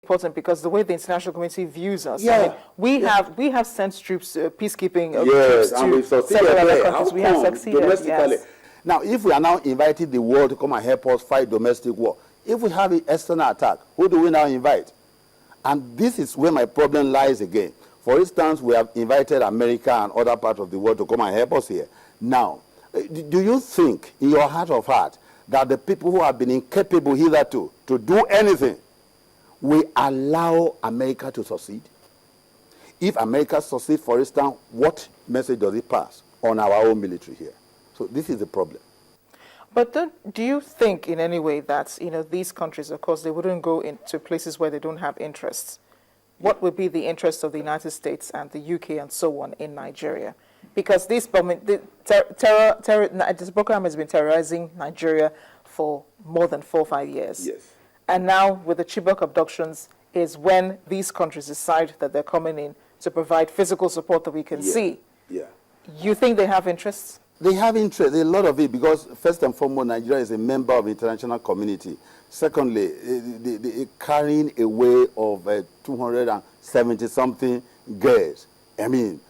important because the way the international community views us. Yeah. I mean, we have sent troops, peacekeeping Yes, troops and we've to succeeded several other there. countries. We have succeeded, domestically. yes. Now, if we are now inviting the world to come and help us fight domestic war, if we have an external attack, who do we now invite? And this is where my problem lies again. For instance, we have invited America and other parts of the world to come and help us here. Now, do you think in your heart of heart that the people who have been incapable hitherto to do anything will allow America to succeed? If America succeeds, for instance, what message does it pass on our own military here? So this is the problem. But do you think in any way that, these countries, of course, they wouldn't go into places where they don't have interests? What would be the interests of the United States and the UK and so on in Nigeria? Because this Boko Haram has been terrorizing Nigeria for more than 4 or 5 years. Yes. And now with the Chibok abductions is when these countries decide that they're coming in to provide physical support that we can see. Yeah. You think they have interests? They have interest, a lot of it, because first and foremost, Nigeria is a member of the international community. Secondly, the carrying away of 270-something girls, I mean,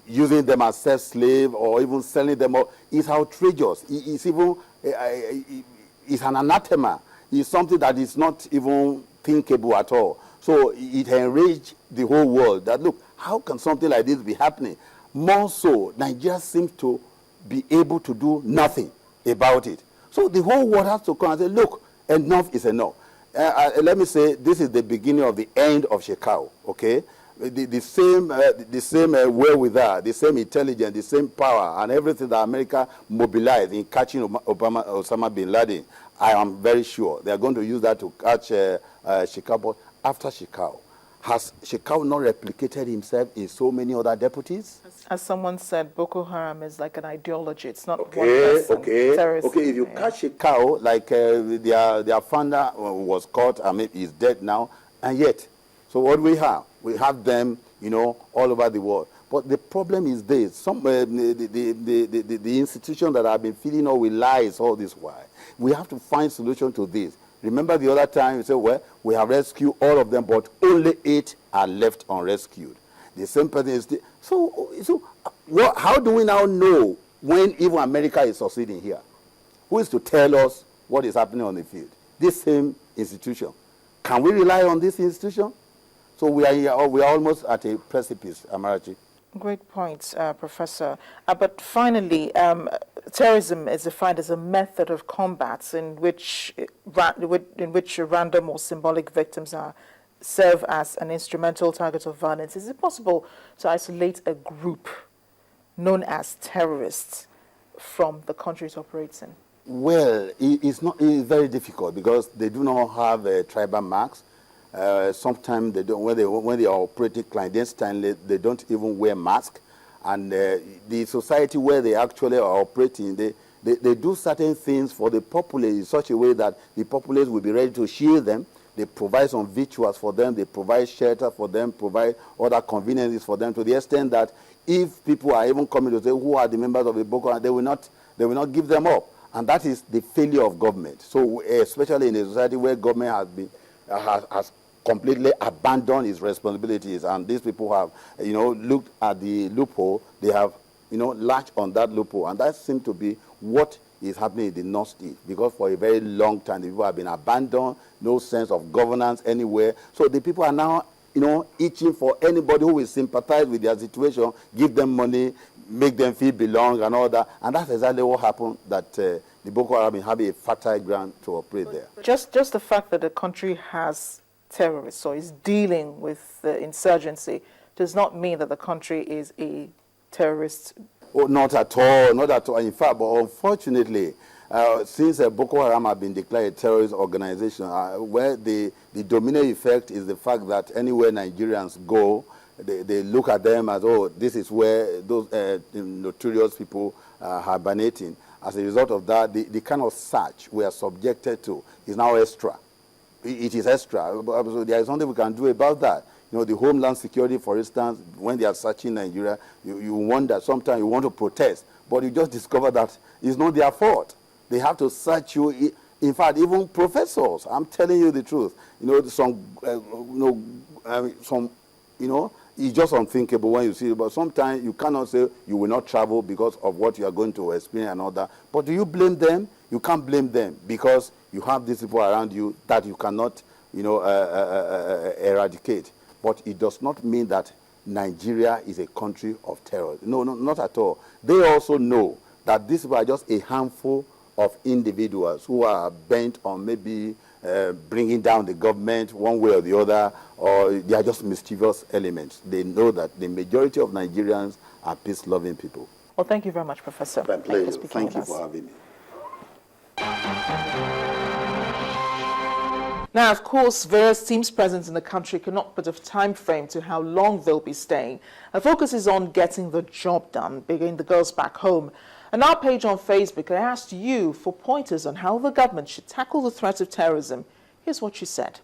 using them as sex slave or even selling them off is outrageous. It's even, it's an anathema. It's something that is not even thinkable at all. So it enraged the whole world that, look, how can something like this be happening? More so, Nigeria seems to be able to do nothing about it. So the whole world has to come and say, look, enough is enough. Let me say, this is the beginning of the end of Shekau, okay? The same wherewithal, the same intelligence, the same power, and everything that America mobilized in catching Osama bin Laden, I am very sure they are going to use that to catch Shekau. But after Shekau, has Shekau not replicated himself in so many other deputies? As someone said, Boko Haram is like an ideology. It's not one person. Terrorism. Okay. If you catch Shekau, like their founder was caught, I mean, he's dead now, and yet, so what we have? We have them, all over the world. But the problem is this: the institutions that have been feeding all with lies all this while. We have to find solution to this. Remember the other time you said, well, we have rescued all of them, but only 8 are left unrescued. The same person is still. So how do we now know when even America is succeeding here? Who is to tell us what is happening on the field? This same institution. Can we rely on this institution? So we are almost at a precipice, Amarachi. Great point, Professor. But finally, terrorism is defined as a method of combat in which random or symbolic victims serve as an instrumental target of violence. Is it possible to isolate a group known as terrorists from the country it operates in? Well, it's very difficult because they do not have tribal marks. Sometimes they don't, when they are operating clandestinely, they don't even wear masks. And the society where they actually are operating, they do certain things for the populace in such a way that the populace will be ready to shield them. They provide some victuals for them, they provide shelter for them, provide other conveniences for them, to the extent that if people are even coming to say who are the members of the Boko Haram, they will not give them up. And that is the failure of government. So especially in a society where government has completely abandoned its responsibilities, and these people have, looked at the loophole, they have, latched on that loophole, and that seems to be what is happening in the Northeast, because for a very long time the people have been abandoned, no sense of governance anywhere. So the people are now, itching for anybody who will sympathize with their situation, give them money, make them feel belong and all that, and that's exactly what happened, that the Boko Haram have a fertile ground to operate there. Just the fact that the country has terrorists or is dealing with the insurgency does not mean that the country is a terrorist. Oh, not at all, not at all. In fact, but unfortunately, since Boko Haram have been declared a terrorist organization, where the domino effect is the fact that anywhere Nigerians go, they look at them as, oh, this is where those notorious people are hibernating. As a result of that, the kind of search we are subjected to is now extra. It is extra. So there is something we can do about that. The Homeland Security, for instance, when they are searching Nigeria, you wonder, sometimes you want to protest, but you just discover that it's not their fault. They have to search you. In fact, even professors, I'm telling you the truth. It's just unthinkable when you see it. But sometimes you cannot say you will not travel because of what you are going to experience and all that. But do you blame them? You can't blame them because you have these people around you that you cannot, eradicate. But it does not mean that Nigeria is a country of terror. No, not at all. They also know that these people are just a handful of individuals who are bent on maybe bringing down the government one way or the other, or they are just mischievous elements. They know that the majority of Nigerians are peace-loving people. Well, thank you very much, Professor. My pleasure. Thank you for having me. Now, of course, various teams present in the country cannot put a time frame to how long they'll be staying. Our focus is on getting the job done, bringing the girls back home. On our page on Facebook, I asked you for pointers on how the government should tackle the threat of terrorism. Here's what you said.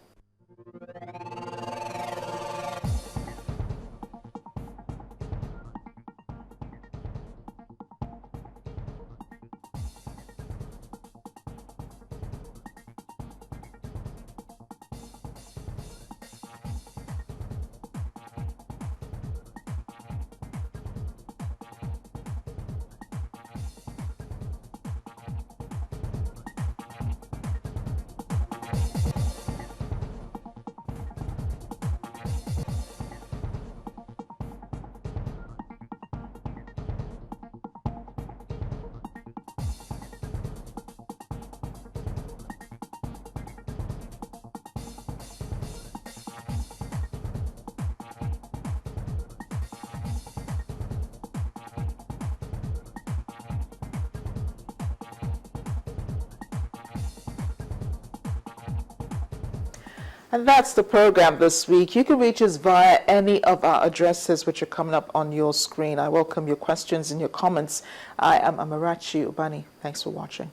And that's the program this week. You can reach us via any of our addresses which are coming up on your screen. I welcome your questions and your comments. I am Amarachi Ubani. Thanks for watching.